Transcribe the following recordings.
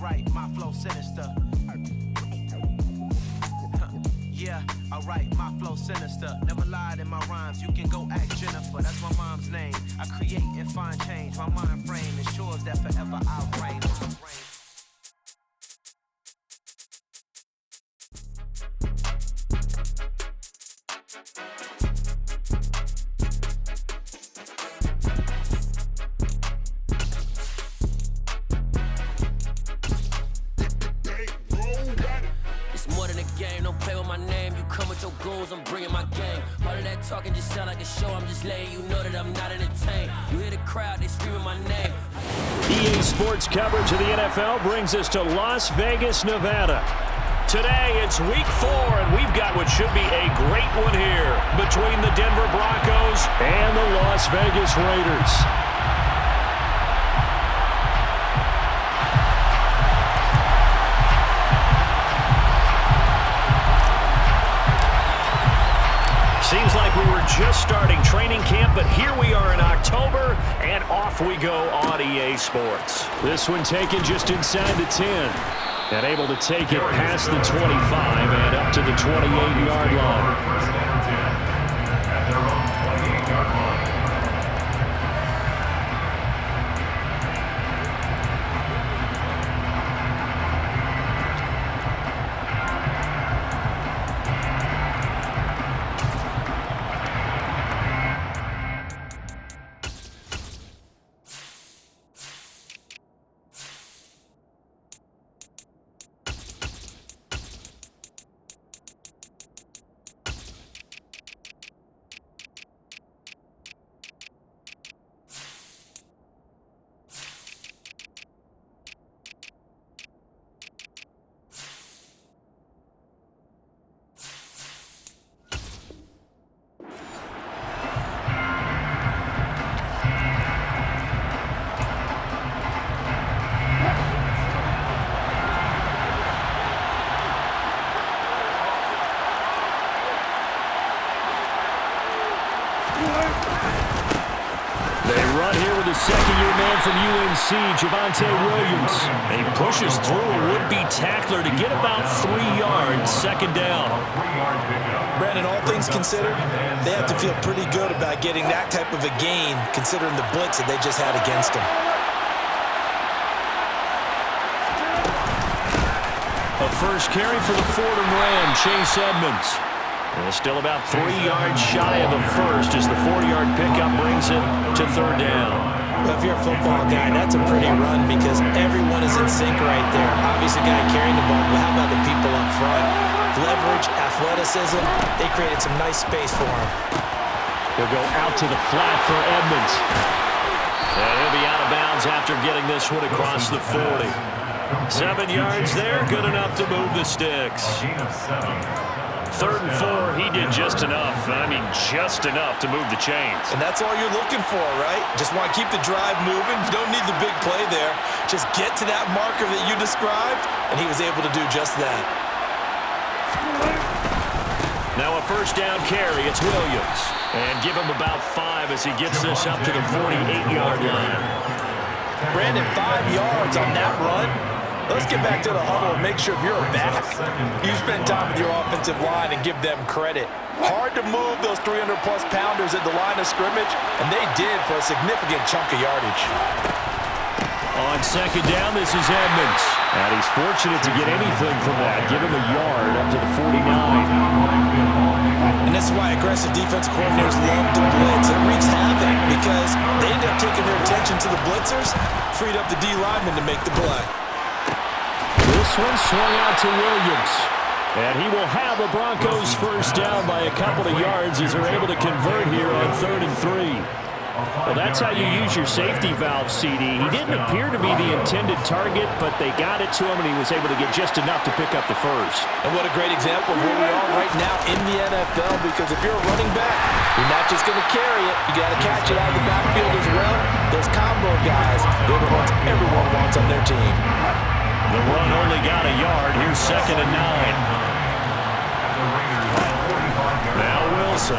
alright, my flow sinister. Yeah, alright, my flow sinister. Never lied in my rhymes, you can go ask Jennifer. That's my mom's name. I create and find change. My mind frame ensures that forever I'll reign. I'm bringing my game. All of that talking just sound like a show. I'm just letting you know that I'm not entertained. You hear the crowd, they screaming my name. EA Sports coverage of the NFL brings us to Las Vegas, Nevada. Today, it's week 4, and we've got what should be a great one here between the Denver Broncos and the Las Vegas Raiders. Seems like we were just starting training camp, but here we are in October, and off we go on EA Sports. This one taken just inside the 10, and able to take it past the 25 and up to the 28-yard line. Second-year man from UNC, Javonte Williams. He pushes through a would-be tackler to get about 3 yards, second down. Brandon, all things considered, they have to feel pretty good about getting that type of a gain, considering the blitz that they just had against them. A first carry for the Fordham Ram, Chase Edmonds. Still about 3 yards shy of the first as the 4-yard pickup brings it to third down. Well, if you're a football guy, that's a pretty run because everyone is in sync right there. Obviously, guy carrying the ball, but how about the people up front? Leverage, athleticism, they created some nice space for him. He'll go out to the flat for Edmonds. And he'll be out of bounds after getting this one across the 40. 7 yards there, good enough to move the sticks. 3rd and 4, he did just enough. I mean, just enough to move the chains. And that's all you're looking for, right? Just want to keep the drive moving. You don't need the big play there. Just get to that marker that you described, and he was able to do just that. Now a first down carry. It's Williams. And give him about 5 as he gets this up to the 48-yard line. Brandon, 5 yards on that run. Let's get back to the huddle and make sure if you're a back, you spend time with your offensive line and give them credit. Hard to move those 300-plus pounders at the line of scrimmage, and they did for a significant chunk of yardage. On second down, this is Edmonds. And he's fortunate to get anything from that. Give him a yard up to the 49. And this is why aggressive defensive coordinators love to blitz. It wreaks havoc because they end up taking their attention to the blitzers, freed up the D lineman to make the play. This one swung out to Williams. And he will have the Broncos first down by a couple of yards as they're able to convert here on 3rd and 3. Well, that's how you use your safety valve, CD. He didn't appear to be the intended target, but they got it to him, and he was able to get just enough to pick up the first. And what a great example of where we are right now in the NFL, because if you're a running back, you're not just going to carry it. You got to catch it out of the backfield as well. Those combo guys, they're the ones everyone wants on their team. The run only got a yard. Here's 2nd and 9. Now Wilson.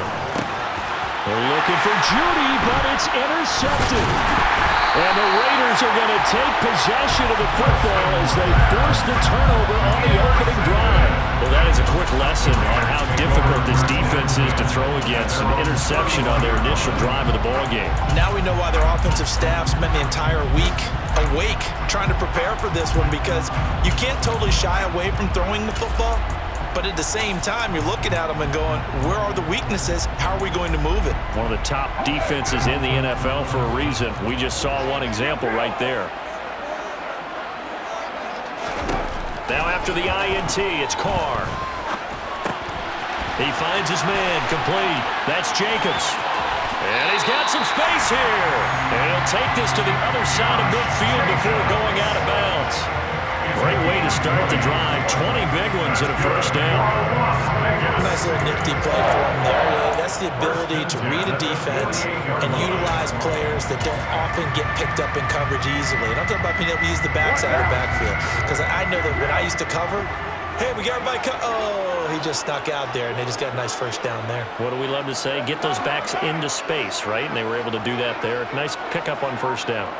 They're looking for Judy, but it's intercepted. And the Raiders are going to take possession of the football as they force the turnover on the opening drive. Well, that is a quick lesson on how difficult this defense is to throw against. An interception on their initial drive of the ballgame. Now we know why their offensive staff spent the entire week awake trying to prepare for this one, because you can't totally shy away from throwing the football, but at the same time, you're looking at them and going, where are the weaknesses? How are we going to move it? One of the top defenses in the NFL for a reason. We just saw one example right there. Now after the INT, it's Carr. He finds his man, complete. That's Jacobs. And he's got some space here. And he'll take this to the other side of midfield before going out of bounds. Great way to start the drive. 20 big ones and a first down. Nice little nifty play for him there. That's the ability to read a defense and utilize players that don't often get picked up in coverage easily. And I'm talking about being able to use the backside of the backfield. Because I know that when I used to cover, hey, we got everybody oh, he just snuck out there, and they just got a nice first down there. What do we love to say? Get those backs into space, right? And they were able to do that there. Nice pickup on first down.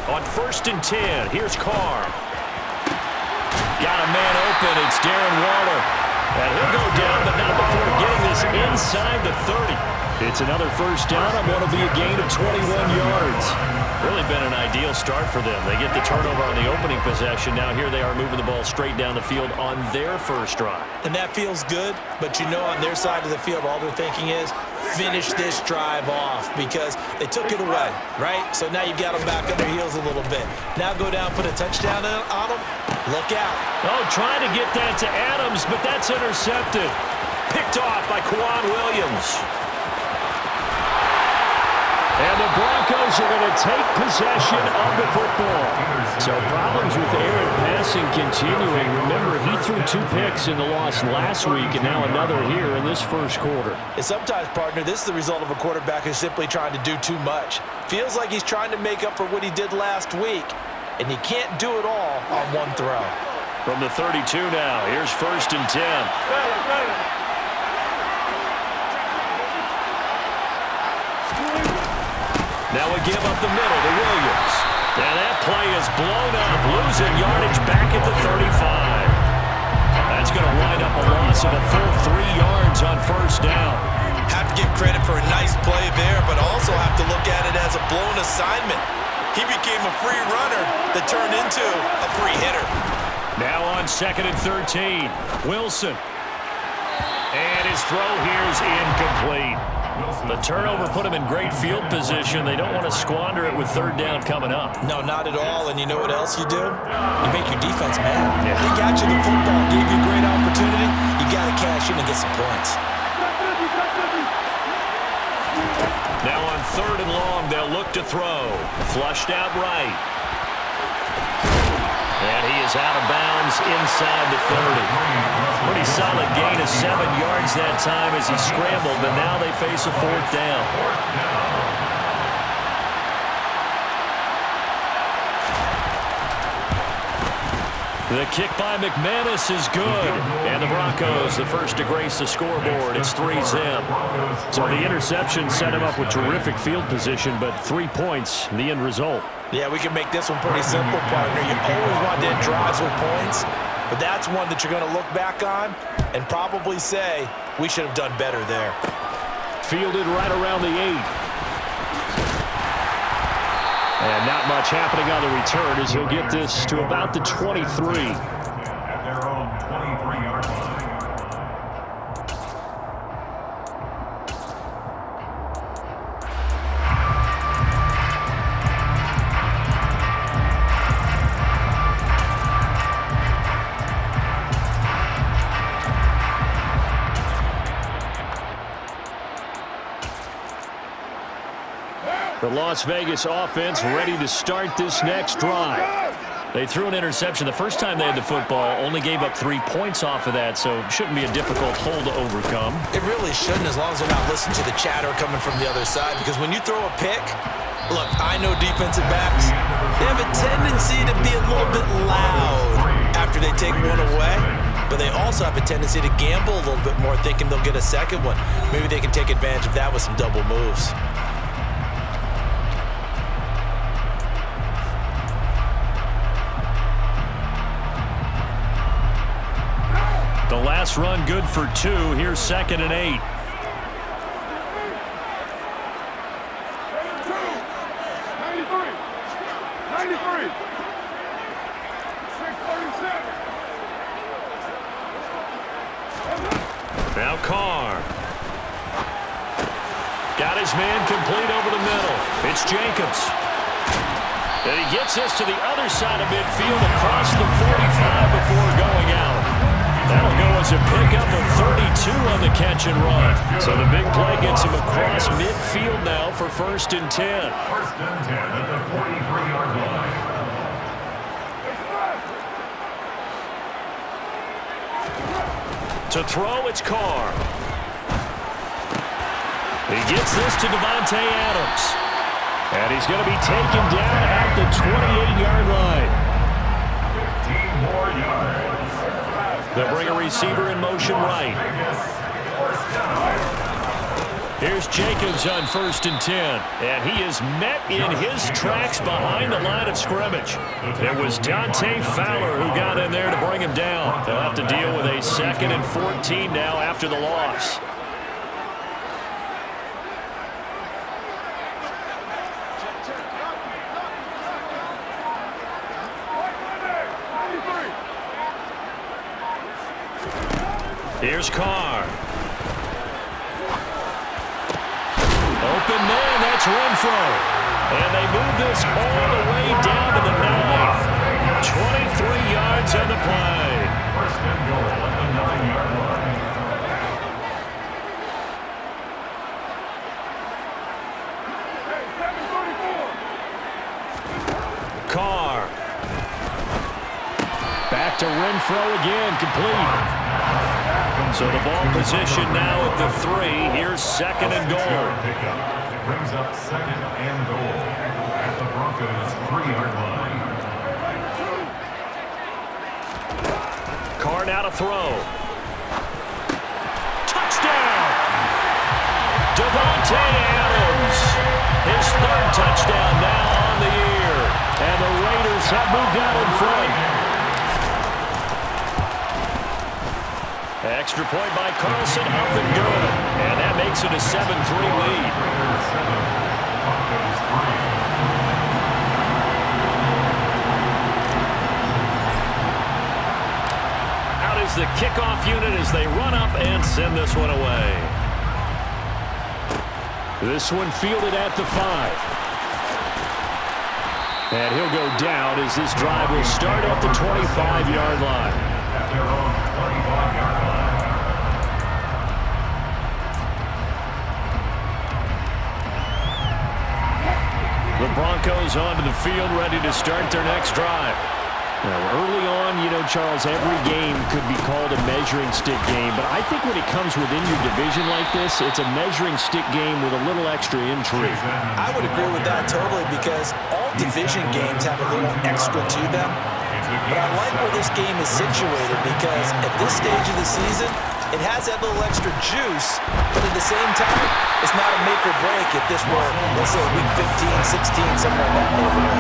On 1st and 10, here's Carr. Got a man open. It's Darren Waller. And he'll go down, but not before getting this inside the 30. It's another first down on what will be a gain of 21 yards. Really been an ideal start for them. They get the turnover on the opening possession. Now here they are moving the ball straight down the field on their first drive. And that feels good, but you know on their side of the field, all they're thinking is finish this drive off, because they took it away, right? So now you've got them back on their heels a little bit. Now go down, put a touchdown on them. Look out. Oh, trying to get that to Adams, but that's intercepted. Picked off by Quan Williams. And the Broncos are going to take possession of the football. So problems with Aaron passing continuing. Remember, he threw 2 picks in the loss last week, and now another here in this first quarter. And sometimes, partner, this is the result of a quarterback who's simply trying to do too much. Feels like he's trying to make up for what he did last week, and he can't do it all on one throw. From the 32 now, here's 1st and 10. Now we give up the middle to Williams. And that play is blown up, losing yardage back at the 35. That's going to wind up a loss of a full 3 yards on first down. Have to give credit for a nice play there, but also have to look at it as a blown assignment. He became a free runner that turned into a free hitter. Now on 2nd and 13, Wilson. And his throw here is incomplete. The turnover put him in great field position. They don't want to squander it with 3rd down coming up. No, not at all. And you know what else you do? You make your defense mad. Yeah. They got you the football, gave you a great opportunity. You got to cash in and get some points. Now on 3rd and long, they'll look to throw. Flushed out right. And he is out of bounds inside the 30. Pretty solid gain of 7 yards that time as he scrambled, but now they face a 4th down. The kick by McManus is good. And the Broncos, the first to grace the scoreboard. It's 3-zip. So the interception set him up with terrific field position, but 3 points, the end result. Yeah, we can make this one pretty simple, partner. You always want to end drives with points, but that's one that you're going to look back on and probably say, we should have done better there. Fielded right around the 8. And not much happening on the return as he'll get this to about the 23. At their own 23-yard line. The Las Vegas offense ready to start this next drive. They threw an interception the first time they had the football, only gave up 3 points off of that, so it shouldn't be a difficult hole to overcome. It really shouldn't, as long as they're not listening to the chatter coming from the other side, because when you throw a pick, look, I know defensive backs, they have a tendency to be a little bit loud after they take one away, but they also have a tendency to gamble a little bit more, thinking they'll get a second one. Maybe they can take advantage of that with some double moves. this run good for 2. Here's 2nd and 8. 93. 637. Now Carr. Got his man complete over the middle. It's Jacobs. And he gets us to the other side of midfield across the 45 before going out. That'll go as a pickup of 32 on the catch and run. So the big play gets him across midfield now for 1st and 10. 1st and 10 at the 43-yard line. To throw, it's Carr. He gets this to Devontae Adams. And he's going to be taken down at the 28-yard line. 15 more yards. They'll bring a receiver in motion right. Here's Jacobs on 1st and 10. And he is met in his tracks behind the line of scrimmage. It was Dante Fowler who got in there to bring him down. They'll have to deal with a 2nd and 14 now after the loss. Here's Carr. Open man, that's Renfro. And they move this all the way down to the 9. 23 yards on the play. 1st and goal at the 9-yard line. Carr. Back to Renfro again, complete. So the ball position now at the 3. Here's 2nd and goal. Brings up 2nd and goal at the Broncos' 3-yard line. Carr now to throw. Touchdown! Devontae Adams. His 3rd touchdown now on the year. And the Raiders have moved out in front. Extra point by Carlson, up and good. And that makes it a 7-3 lead. Out is the kickoff unit as they run up and send this one away. This one fielded at the 5. And he'll go down as this drive will start at the 25-yard line. At their own 25-yard line. The Broncos onto the field, ready to start their next drive. Now, early on, you know, Charles, every game could be called a measuring stick game, but I think when it comes within your division like this, it's a measuring stick game with a little extra intrigue. I would agree with that totally because all division games have a little extra to them. But I like where this game is situated because at this stage of the season, it has that little extra juice, but at the same time, it's not a make or break if this were, let's say, week 15, 16, somewhere in that neighborhood.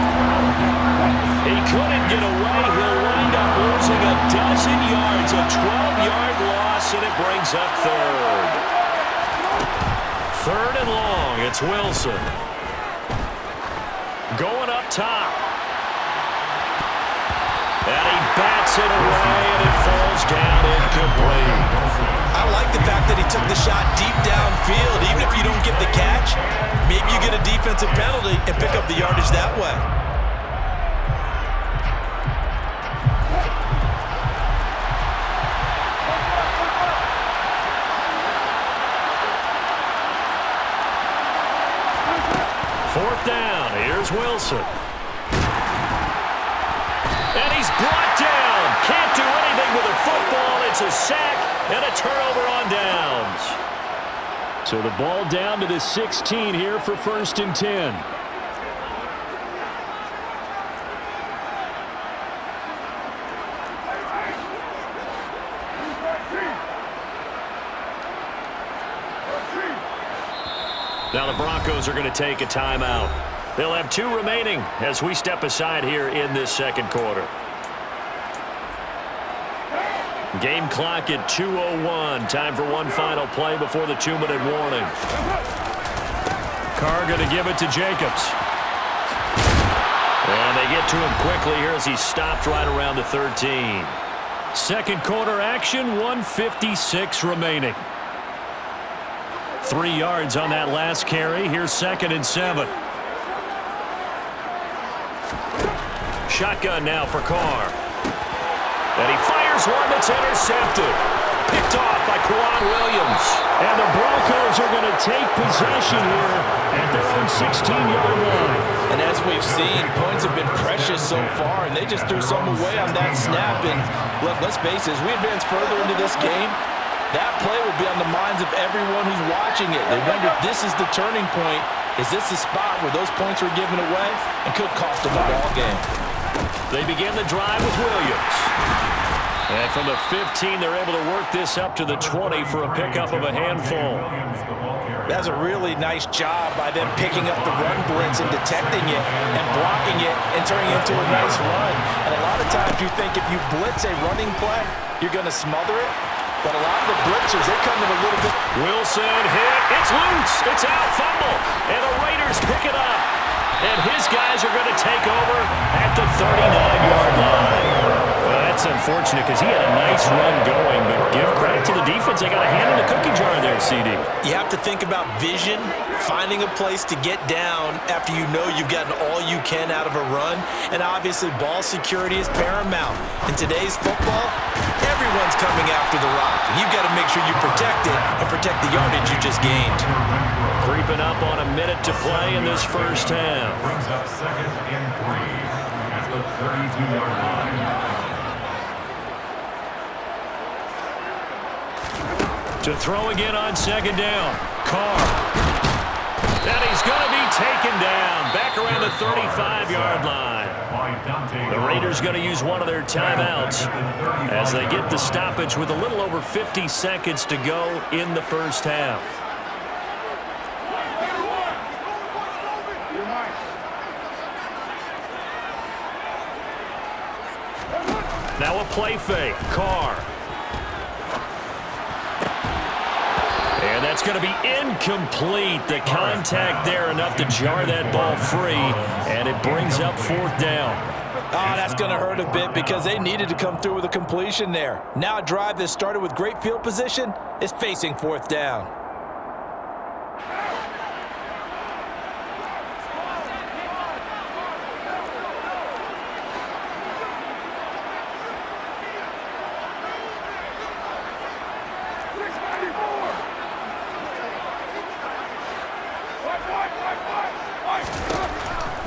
He couldn't get away. He'll wind up losing a dozen yards, a 12-yard loss, and it brings up 3rd. 3rd and long, it's Wilson. Going up top. And he bats it away, and it falls down incomplete. I like the fact that he took the shot deep downfield. Even if you don't get the catch, maybe you get a defensive penalty and pick up the yardage that way. Fourth down, here's Wilson. And he's brought down. Can't do anything with a football. It's a sack and a turnover on downs. So the ball down to the 16 here for 1st and 10. Now the Broncos are going to take a timeout. They'll have 2 remaining as we step aside here in this 2nd quarter. Game clock at 2:01. Time for one final play before the 2-minute warning. Carr going to give it to Jacobs. And they get to him quickly here as he stopped right around the 13. Second quarter action, 1:56 remaining. 3 yards on that last carry. Here's 2nd and 7. Shotgun now for Carr. And he fires one that's intercepted. Picked off by Quan Williams. And the Broncos are going to take possession here at their own 16-yard line. And as we've seen, points have been precious so far, and they just threw something away on that snap. And look, let's face it, as we advance further into this game, that play will be on the minds of everyone who's watching it. They wonder if this is the turning point. Is this the spot where those points were given away and could cost them the ball game? They begin the drive with Williams. And from the 15, they're able to work this up to the 20 for a pickup of a handful. That's a really nice job by them picking up the run blitz and detecting it and blocking it and turning it into a nice run. And a lot of times you think if you blitz a running play, you're going to smother it. But a lot of the blitzers, they come in a little bit. Wilson hit. It's loose. It's out. Fumble. And the Raiders pick it up. And his guys are going to take over at the 39-yard line. Well, that's unfortunate because he had a nice run going, but give credit to the defense. They got a hand in the cookie jar there, CD. You have to think about vision, finding a place to get down after you know you've gotten all you can out of a run, and obviously ball security is paramount. In today's football, everyone's coming after the rock. You've got to make sure you protect it and protect the yardage you just gained. Creeping up on a minute to play in this first half. Brings up 2nd and 3 at the 32-yard line. To throw again on 2nd down. Carr. And he's going to be taken down. Back around the 35-yard line. The Raiders going to use one of their timeouts as they get the stoppage with a little over 50 seconds to go in the first half. Now a play fake. Carr. And that's going to be incomplete. The contact there enough to jar that ball free, and it brings up 4th down. Oh, that's going to hurt a bit because they needed to come through with a completion there. Now a drive that started with great field position is facing 4th down.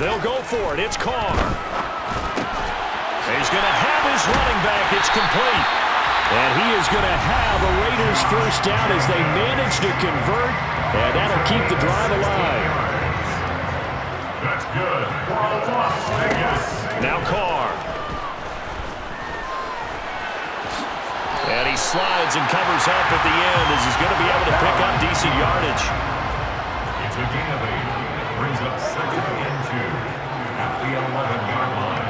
They'll go for it. It's Carr. He's going to have his running back. It's complete. And he is going to have a Raiders first down as they manage to convert. And that'll keep the drive alive. That's good for a Las Vegas. Now Carr. And he slides and covers up at the end as he's going to be able to pick up decent yardage. It's a gain of 8. Brings up 2nd and 2 at the 11-yard line.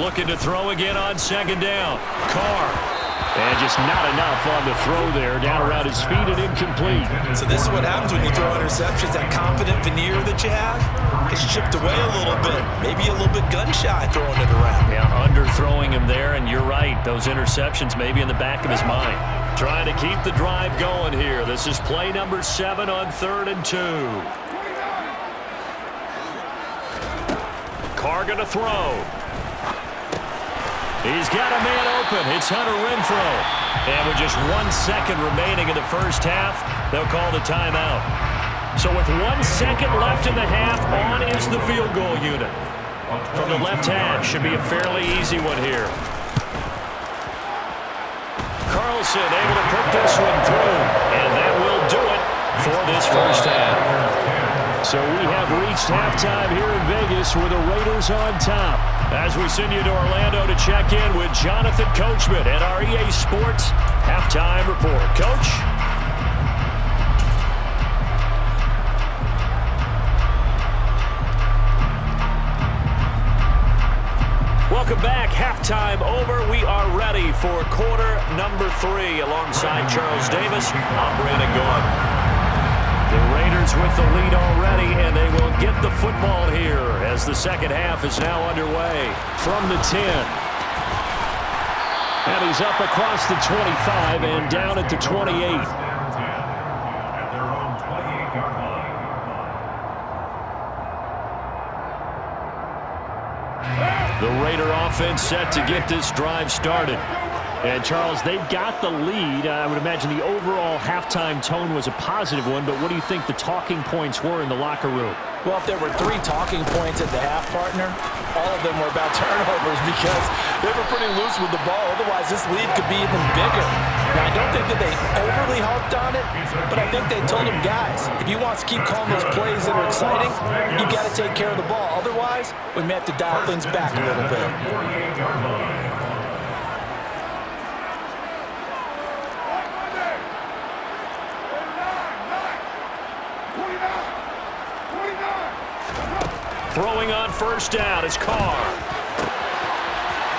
Looking to throw again on 2nd down. Carr. And just not enough on the throw there. Down around his feet and incomplete. So this is what happens when you throw interceptions. That confident veneer that you have gets chipped away a little bit. Maybe a little bit gun-shy throwing it around. Yeah, underthrowing him there, and you're right. Those interceptions may be in the back of his mind. Trying to keep the drive going here. This is play number 7 on 3rd and 2. Carr going to throw. He's got a man open. It's Hunter Renfrow. And with just 1 second remaining in the first half, they'll call the timeout. So with 1 second left in the half, on is the field goal unit. From the left hash, should be a fairly easy one here. Carlson able to put this one through, and that will do it for this first half. So we have reached halftime here in Vegas with the Raiders on top. As we send you to Orlando to check in with Jonathan Coachman and our EA Sports Halftime Report. Coach? Halftime over. We are ready for quarter number 3. Alongside Charles Davis, I'm Brandon Gaudin. The Raiders with the lead already, and they will get the football here as the second half is now underway. From the 10. And he's up across the 25 and down at the 28. The Raider offense set to get this drive started. And, Charles, they've got the lead. I would imagine the overall halftime tone was a positive one, but what do you think the talking points were in the locker room? Well, if there were 3 talking points at the half, partner, all of them were about turnovers because they were pretty loose with the ball. Otherwise, this lead could be even bigger. Now, I don't think that they overly harped on it, but I think they told them, guys, if you want to keep calling those plays that are exciting, you got to take care of the ball. Otherwise, we may have to dial things back a little bit. Throwing on first down is Carr.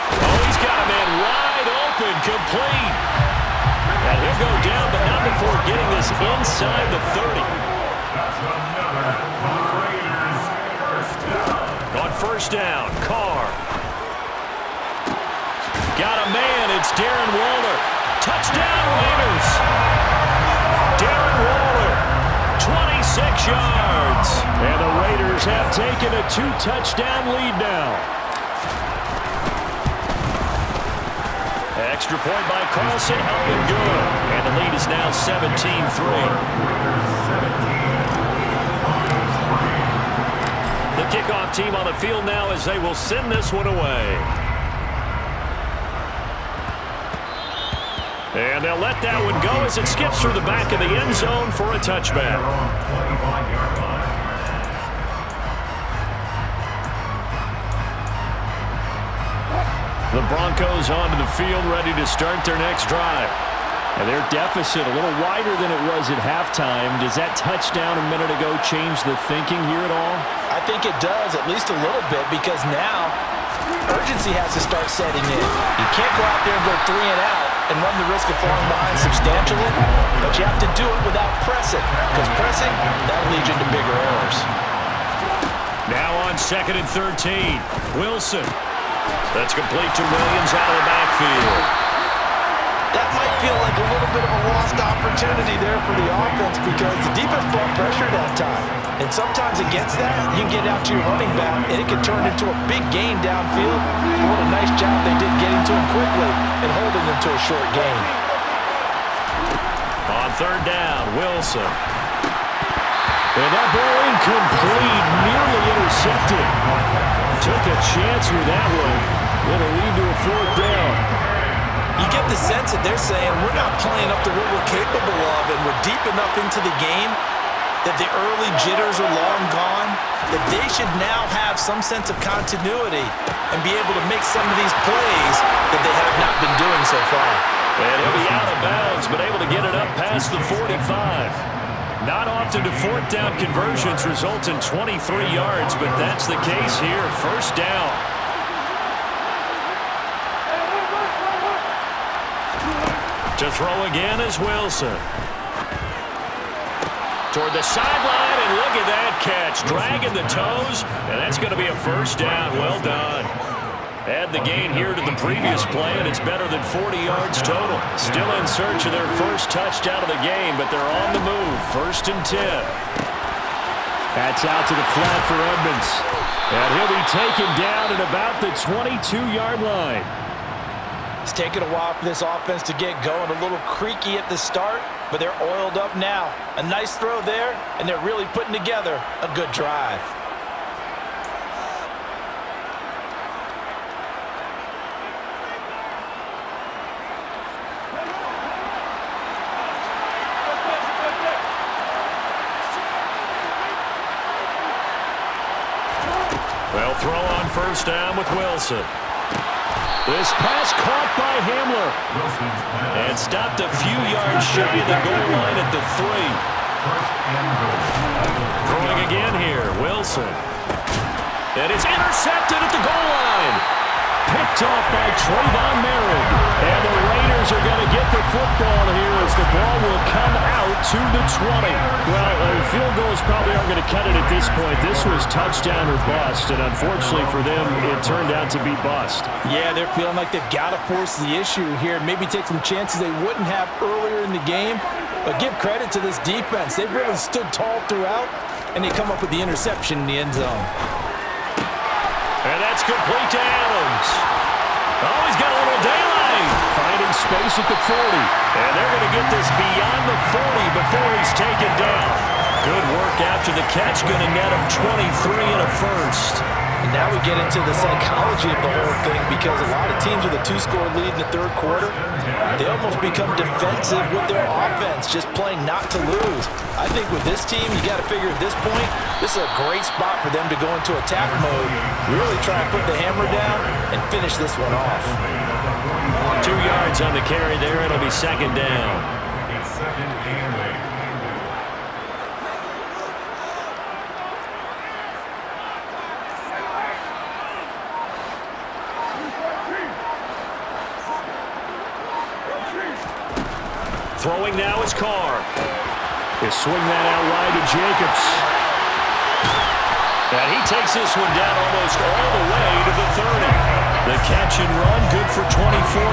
Oh, he's got a man wide open, complete. And he'll go down, but not before getting this inside the 30. On first down, Carr. Got a man, it's Darren Waller. Touchdown, Raiders. Darren Waller, 26 yards. And the Raiders have taken a 2-touchdown lead now. Extra point by Carlson, up and good. And the lead is now 17-3. The kickoff team on the field now as they will send this one away. And they'll let that one go as it skips through the back of the end zone for a touchback. The Broncos onto the field, ready to start their next drive. And their deficit a little wider than it was at halftime. Does that touchdown a minute ago change the thinking here at all? I think it does, at least a little bit, because now urgency has to start setting in. You can't go out there and go 3 and out and run the risk of falling behind substantially, but you have to do it without pressing, because pressing, that'll lead you into bigger errors. Now on 2nd and 13, Wilson. That's complete to Williams out of the backfield. That might feel like a little bit of a lost opportunity there for the offense because the defense brought pressure that time. And sometimes against that, you can get out to your running back, and it can turn into a big gain downfield. But what a nice job they did getting to him quickly and holding him to a short gain. On 3rd down, Wilson. And that ball incomplete, nearly intercepted. Took a chance with that one. It'll lead to a 4th down. You get the sense that they're saying we're not playing up to what we're capable of, and we're deep enough into the game that the early jitters are long gone, that they should now have some sense of continuity and be able to make some of these plays that they have not been doing so far. And he'll be out of bounds, but able to get it up past the 45. Not often do 4th down conversions result in 23 yards, but that's the case here. 1st down. To throw again is Wilson. Toward the sideline, and look at that catch. Dragging the toes, and that's going to be a 1st down. Well done. Add the gain here to the previous play, and it's better than 40 yards total. Still in search of their first touchdown of the game, but they're on the move. 1st and 10. That's out to the flat for Edmonds. And he'll be taken down at about the 22-yard line. It's taken a while for this offense to get going. A little creaky at the start, but they're oiled up now. A nice throw there, and they're really putting together a good drive. Well, throw on 1st down with Wilson. This pass caught by Hamler. And stopped a few yards shy of the goal line at the 3. Throwing again here, Wilson. And it's intercepted at the goal line. Picked off by Trayvon Merritt. And the Raiders are going to get the football here as the ball will come out to the 20. Well, field goals probably aren't going to cut it at this point. This was touchdown or bust, and unfortunately for them, it turned out to be bust. Yeah, they're feeling like they've got to force the issue here. Maybe take some chances they wouldn't have earlier in the game. But give credit to this defense. They've really stood tall throughout, and they come up with the interception in the end zone. And that's complete to Adams. Oh, he's got a little daylight. Finding space at the 40. And they're going to get this beyond the 40 before he's taken down. Good work after the catch. Going to net him 23 and a first. And now we get into the psychology of the whole thing, because a lot of teams with a 2-score lead in the third quarter, they almost become defensive with their offense, just playing not to lose. I think with this team, you got to figure at this point, this is a great spot for them to go into attack mode, really try and put the hammer down and finish this one off. 2 yards on the carry there. It'll be second down. It's second and 8. Throwing now is Carr. He'll swing that out wide to Jacobs. And he takes this one down almost all the way to the 30. The catch and run, good for 24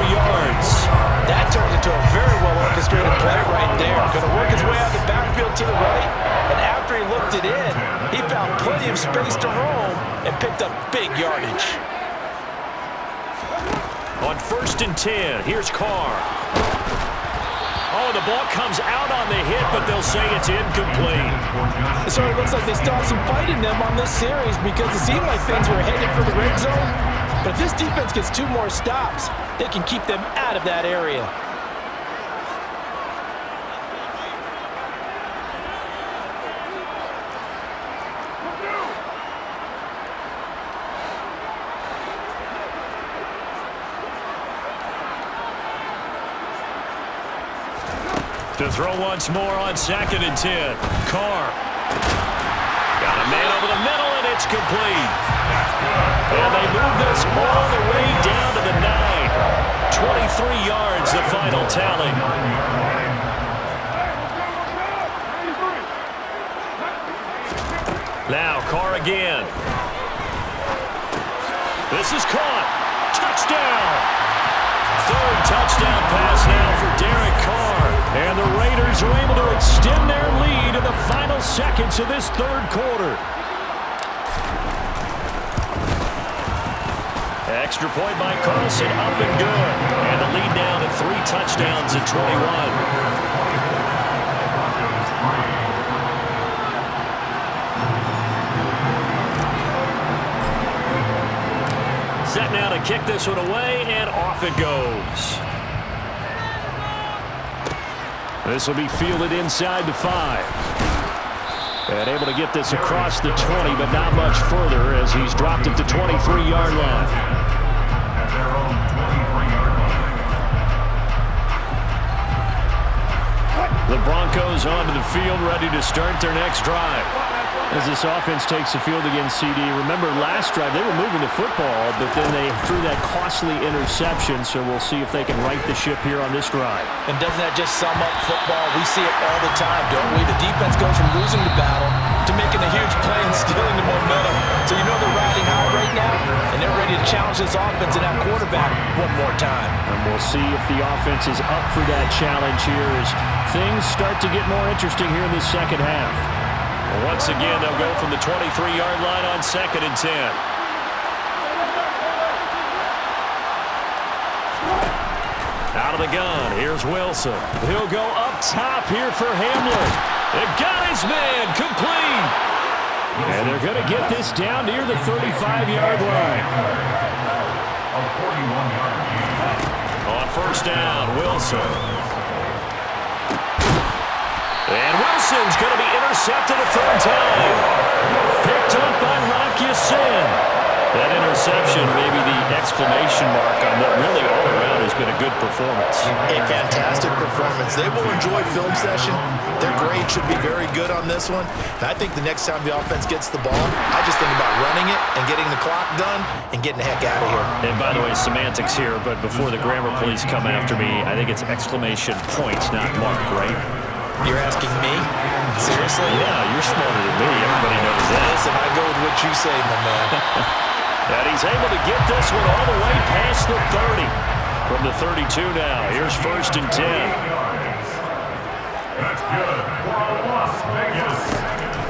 yards. That turned into a very well-orchestrated play right there. Going to work his way out of the backfield to the right, and after he looked it in, he found plenty of space to roam and picked up big yardage. On 1st and 10, here's Carr. Oh, the ball comes out on the hit, but they'll say it's incomplete. It sort of looks like they still have some fight in them on this series, because it seemed like things were headed for the red zone. But if this defense gets 2 more stops, they can keep them out of that area. To throw once more on 2nd and 10. Carr. Got a man over the middle, and it's complete. And they move this all the way down to the 9. 23 yards, the final tally. Now Carr again. This is caught. Touchdown. 3rd touchdown pass now for Derek Carr. And the Raiders are able to extend their lead in the final seconds of this 3rd quarter. Extra point by Carlson, up and good. And the lead down to 3 touchdowns at 21. Set now to kick this one away, and off it goes. This will be fielded inside the 5. And able to get this across the 20, but not much further as he's dropped it to 23-yard line. At their own 23-yard line. The Broncos onto the field, ready to start their next drive. As this offense takes the field against CD, remember last drive they were moving the football, but then they threw that costly interception, so we'll see if they can right the ship here on this drive. And doesn't that just sum up football? We see it all the time, don't we? The defense goes from losing the battle to making a huge play and stealing the momentum. So you know they're riding high right now, and they're ready to challenge this offense and that quarterback one more time. And we'll see if the offense is up for that challenge here as things start to get more interesting here in the second half. Once again, they'll go from the 23-yard line on 2nd and 10. Out of the gun, here's Wilson. He'll go up top here for Hamler. They got his man, complete. And they're going to get this down near the 35-yard line. A 41-yard gain. On 1st down, Wilson. And Wilson's going to be intercepted a 3rd time. Picked up by Rock Ya-Sin. That interception may be the exclamation mark on what really all around has been a good good performance. A fantastic performance. They will enjoy film session. Their grade should be very good on this one. And I think the next time the offense gets the ball, I just think about running it and getting the clock done and getting the heck out of here. And by the way, semantics here, but before the grammar police come after me, I think it's exclamation point, not mark, right? You're asking me? Seriously? Yeah, you're smarter than me. Everybody knows that. Listen, I go with what you say, my man. And he's able to get this one all the way past the 30. From the 32 now. Here's 1st and 10. That's good for Las Vegas.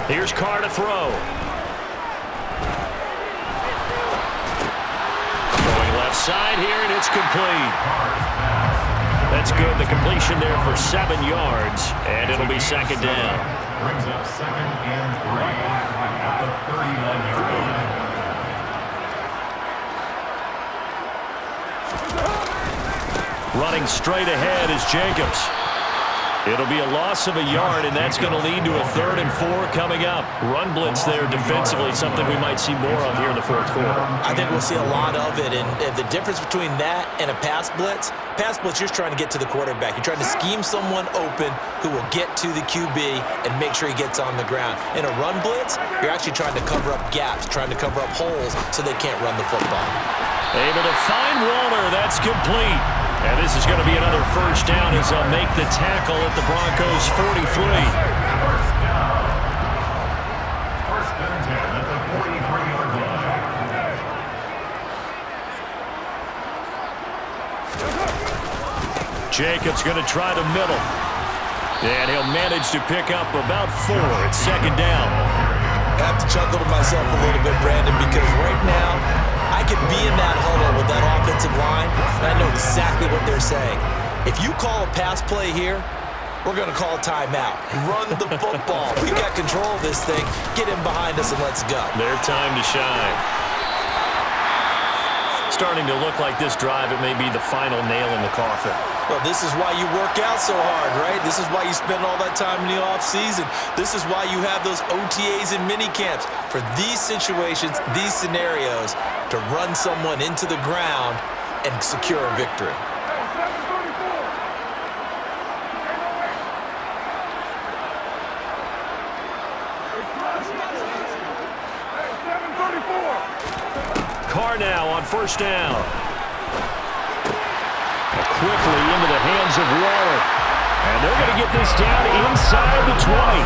Here's Carr to throw. Going left side here, and it's complete. That's good. The completion there for 7 yards, and it'll be 2nd down. Brings up 2nd and 3 at the 39-yard line. Running straight ahead is Jacobs. It'll be a loss of a yard, and that's going to lead to a 3rd and 4 coming up. Run blitz there defensively, something we might see more of here in the 4th quarter. I think we'll see a lot of it, and the difference between that and a pass blitz, you're trying to get to the quarterback. You're trying to scheme someone open who will get to the QB and make sure he gets on the ground. In a run blitz, you're actually trying to cover up gaps, trying to cover up holes so they can't run the football. Able to find Waller. That's complete. And this is going to be another 1st down as they'll make the tackle at the Broncos' 43. First down. 1st and 10 at the 43-yard line. Jacobs going to try the middle. And he'll manage to pick up about 4. It's 2nd down. I have to chuckle to myself a little bit, Brandon, because right now I could be in that huddle with that offensive line, and I know exactly what they're saying. If you call a pass play here, we're going to call a timeout. Run the football. We've got control of this thing. Get in behind us and let's go. Their time to shine. Starting to look like this drive, it may be the final nail in the coffin. Well, this is why you work out so hard, right? This is why you spend all that time in the offseason. This is why you have those OTAs and mini camps. For these situations, these scenarios, to run someone into the ground and secure a victory. Carr now on 1st down. Quickly into the hands of Waller. And they're going to get this down inside the 20.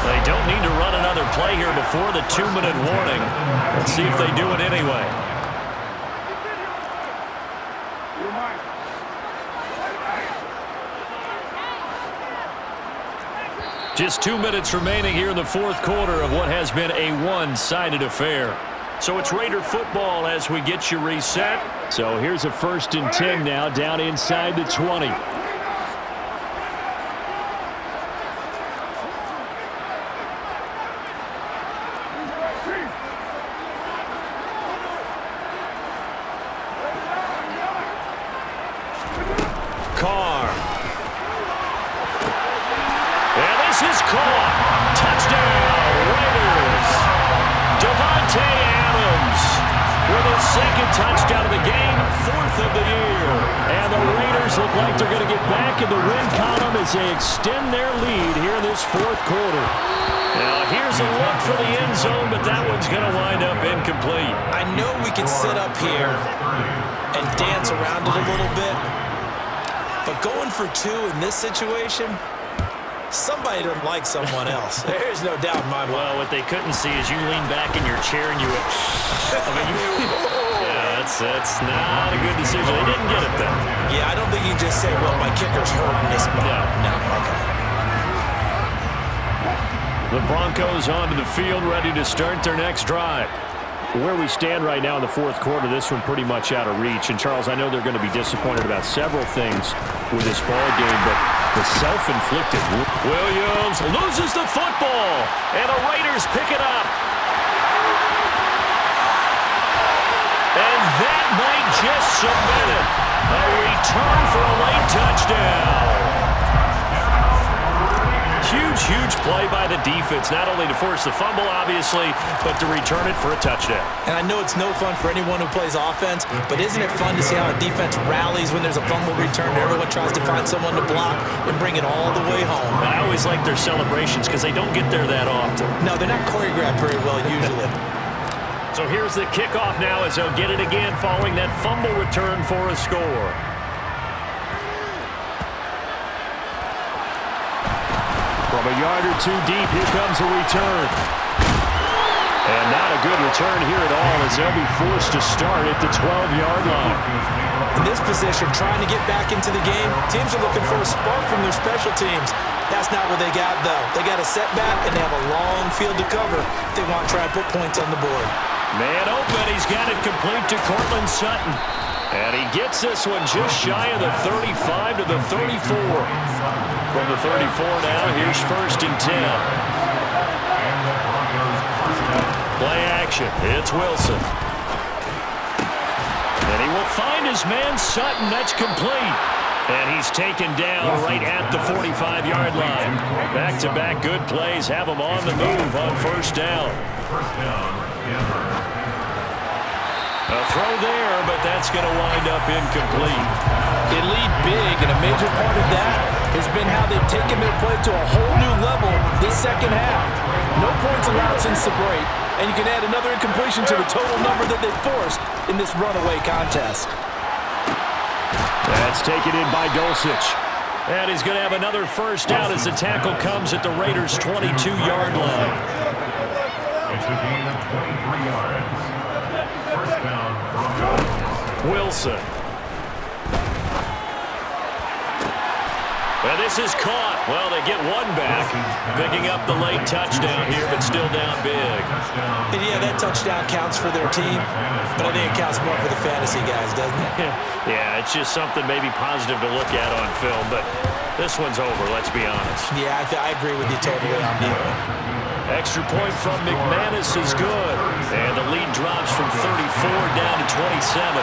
They don't need to run another play here before the 2-minute warning. Let's see if they do it anyway. Just 2 minutes remaining here in the 4th quarter of what has been a one-sided affair. So it's Raider football as we get you reset. So here's a 1st and 10 now down inside the 20. Carr. And this is caught. Touchdown, Raiders. Devontae Adams with his 2nd touchdown of the game, 4th of the year. And the Raiders look like they're going to get back in the win column as they extend their lead here in this 4th quarter. Now here's a look for the end zone, but that one's going to wind up incomplete. I know we can sit up here and dance around it a little bit, but going for 2 in this situation, somebody doesn't like someone else. There's no doubt in my mind. Well, what they couldn't see is you lean back in your chair and you went, yeah, that's not a good decision. They didn't get it, though. Yeah, I don't think you just say, well, my kicker's hurt in this spot. No, okay. The Broncos onto the field, ready to start their next drive. Where we stand right now in the 4th quarter, this one pretty much out of reach. And, Charles, I know they're going to be disappointed about several things with this ball game, but the self-inflicted. Williams loses the football, and the Raiders pick it up. And that might just cement it. A return for a late touchdown. huge play by the defense, not only to force the fumble, obviously, but to return it for a touchdown. And I know it's no fun for anyone who plays offense, but isn't it fun to see how a defense rallies when there's a fumble return and everyone tries to find someone to block and bring it all the way home? I always like their celebrations because they don't get there that often. No, they're not choreographed very well usually. So here's the kickoff now as they'll get it again following that fumble return for a score. From a yard or two deep, here comes a return. And not a good return here at all as they'll be forced to start at the 12-yard line. In this position, trying to get back into the game, teams are looking for a spark from their special teams. That's not what they got, though. They got a setback, and they have a long field to cover if they want to try and put points on the board. Man open, he's got it complete to Cortland Sutton. And he gets this one just shy of the 35 to the 34. From the 34 now, here's 1st and 10. Play action, it's Wilson. And he will find his man Sutton, that's complete. And he's taken down right at the 45-yard line. Back-to-back good plays have him on the move on 1st down. A throw there, but that's going to wind up incomplete. They lead big, and a major part of that has been how they've taken their play to a whole new level this second half. No points allowed since the break, and you can add another incompletion to the total number that they've forced in this runaway contest. That's taken in by Dulcich. And he's going to have another 1st down as the tackle comes at the Raiders' 22-yard line. It's a gain of 23 yards. 1st down, Broncos. Wilson. And this is caught. Well, they get one back, picking up the late touchdown here, but still down big. And yeah, that touchdown counts for their team, but I think it counts more for the fantasy guys, doesn't it? Yeah, it's just something maybe positive to look at on film, but this one's over, let's be honest. Yeah, I agree with you totally on that one. Extra point from McManus is good. And the lead drops from 34 down to 27.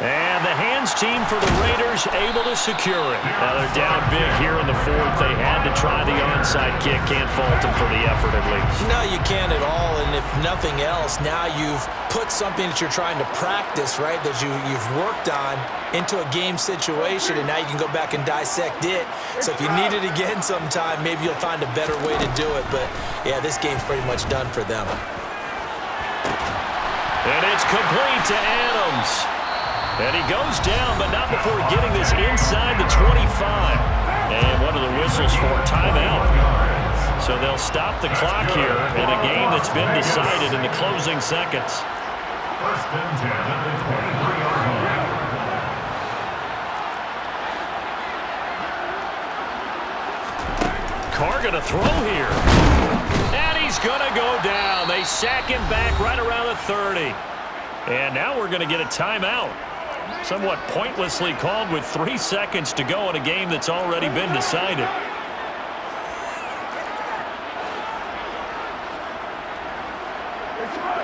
And the hands team for the Raiders able to secure it. Now they're down big here in the 4th. They had to try the onside kick. Can't fault them for the effort at least. No, you can't at all. And if nothing else, now you've put something that you're trying to practice, right, that you've worked on into a game situation, and now you can go back and dissect it. So if you need it again sometime, maybe you'll find a better way to do it. But, yeah, this game's pretty much done for them. And it's complete to Adams. And he goes down, but not before getting this inside the 25. And what are the whistles for? Timeout. So they'll stop the clock here in a game that's been decided in the closing seconds. 1st and 10 at the 23-yard line. Carr going to throw here. And he's going to go down. They sack him back right around the 30. And now we're going to get a timeout. Somewhat pointlessly called with 3 seconds to go in a game that's already been decided.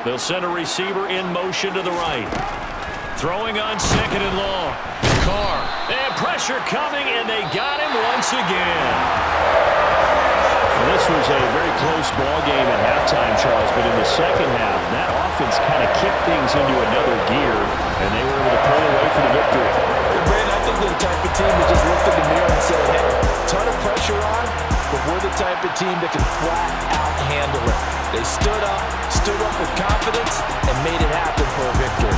They'll send a receiver in motion to the right. Throwing on 2nd and long. Carr. And pressure coming, and they got him once again. Well, this was a very close ball game at halftime, Charles, but in the second half, that offense kind of kicked things into another gear, and they were able to pull away for the victory. Brandon, I think they're the type of team that just looked in the mirror and said, hey, ton of pressure on, but we're the type of team that can flat out handle it. They stood up with confidence, and made it happen for a victory.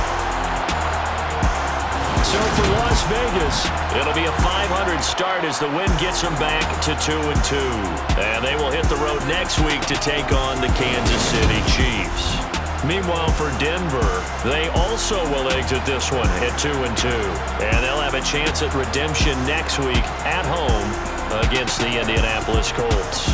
So for Las Vegas, it'll be a 500 start as the win gets them back to 2-2. And they will hit the road next week to take on the Kansas City Chiefs. Meanwhile, for Denver, they also will exit this one at 2-2. And they'll have a chance at redemption next week at home against the Indianapolis Colts.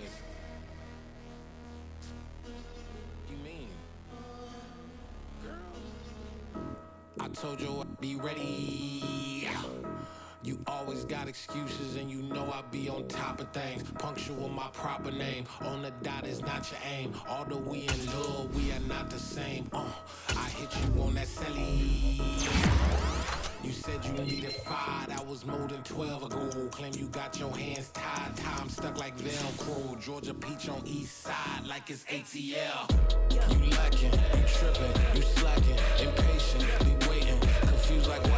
is. You mean? Girl. I told you I'd be ready. You always got excuses and you know I be on top of things. Punctual my proper name. On the dot is not your aim. Although we in love, we are not the same. I hit you on that celly. You said you needed 5, that was more than 12 ago. Claim you got your hands tied, time stuck like Velcro. Georgia peach on east side like it's ATL. You lacking, you tripping, you slacking, impatient, be waiting, confused like what?